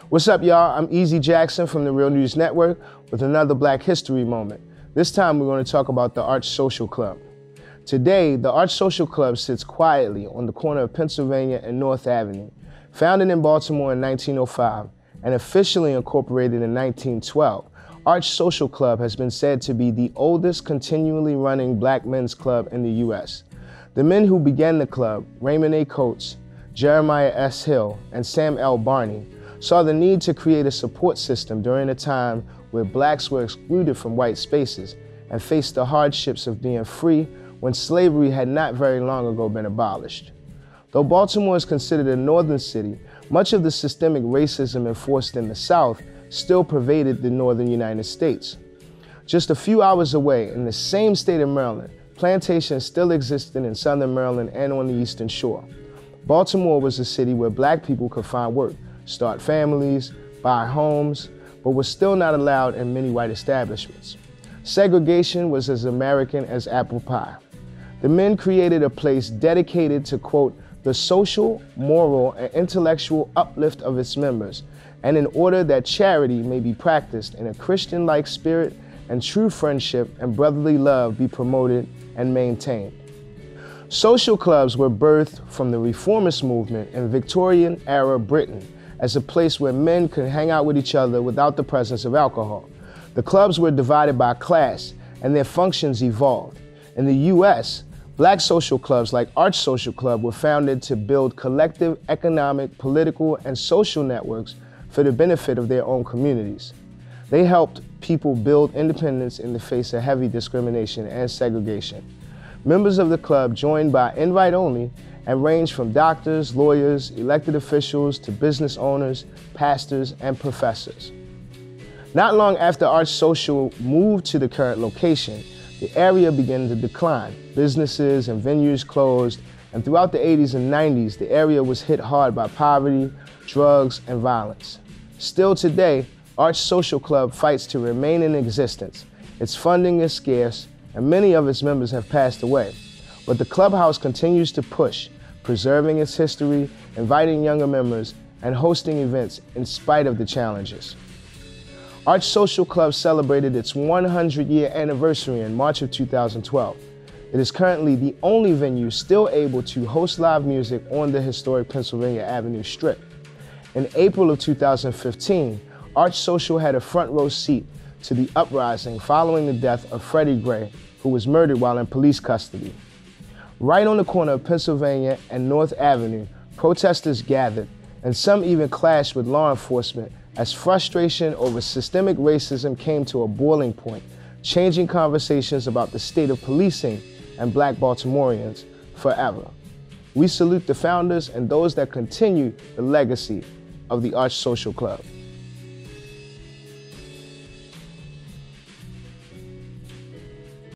What's up, y'all? I'm Easy Jackson from the Real News Network with another Black History moment. This time we're going to talk about the Arch Social Club. Today, the Arch Social Club sits quietly on the corner of Pennsylvania and North Avenue. Founded in Baltimore in 1905 and officially incorporated in 1912, Arch Social Club has been said to be the oldest continually running Black men's club in the U.S. The men who began the club, Raymond A. Coates, Jeremiah S. Hill, and Sam L. Barney, saw the need to create a support system during a time where Blacks were excluded from white spaces and faced the hardships of being free when slavery had not very long ago been abolished. Though Baltimore is considered a northern city, much of the systemic racism enforced in the South still pervaded the northern United States. Just a few hours away, in the same state of Maryland, plantations still existed in southern Maryland and on the Eastern Shore. Baltimore was a city where Black people could find work, start families, buy homes, but was still not allowed in many white establishments. Segregation was as American as apple pie. The men created a place dedicated to, quote, the social, moral, and intellectual uplift of its members, and in order that charity may be practiced in a Christian-like spirit and true friendship and brotherly love be promoted and maintained. Social clubs were birthed from the reformist movement in Victorian-era Britain as a place where men could hang out with each other without the presence of alcohol. The clubs were divided by class, and their functions evolved. In the U.S., Black social clubs like Arch Social Club were founded to build collective economic, political, and social networks for the benefit of their own communities. They helped people build independence in the face of heavy discrimination and segregation. Members of the club joined by invite only and ranged from doctors, lawyers, elected officials to business owners, pastors, and professors. Not long after Arch Social moved to the current location, the area began to decline. Businesses and venues closed, and throughout the 80s and 90s, the area was hit hard by poverty, drugs, and violence. Still today, Arch Social Club fights to remain in existence. Its funding is scarce, and many of its members have passed away. But the clubhouse continues to push, preserving its history, inviting younger members, and hosting events in spite of the challenges. Arch Social Club celebrated its 100-year anniversary in March of 2012. It is currently the only venue still able to host live music on the historic Pennsylvania Avenue Strip. In April of 2015, Arch Social had a front row seat to the Uprising following the death of Freddie Gray, who was murdered while in police custody. Right on the corner of Pennsylvania and North Avenue, protesters gathered, and some even clashed with law enforcement as frustration over systemic racism came to a boiling point, changing conversations about the state of policing and Black Baltimoreans forever. We salute the founders and those that continue the legacy of the Arch Social Club.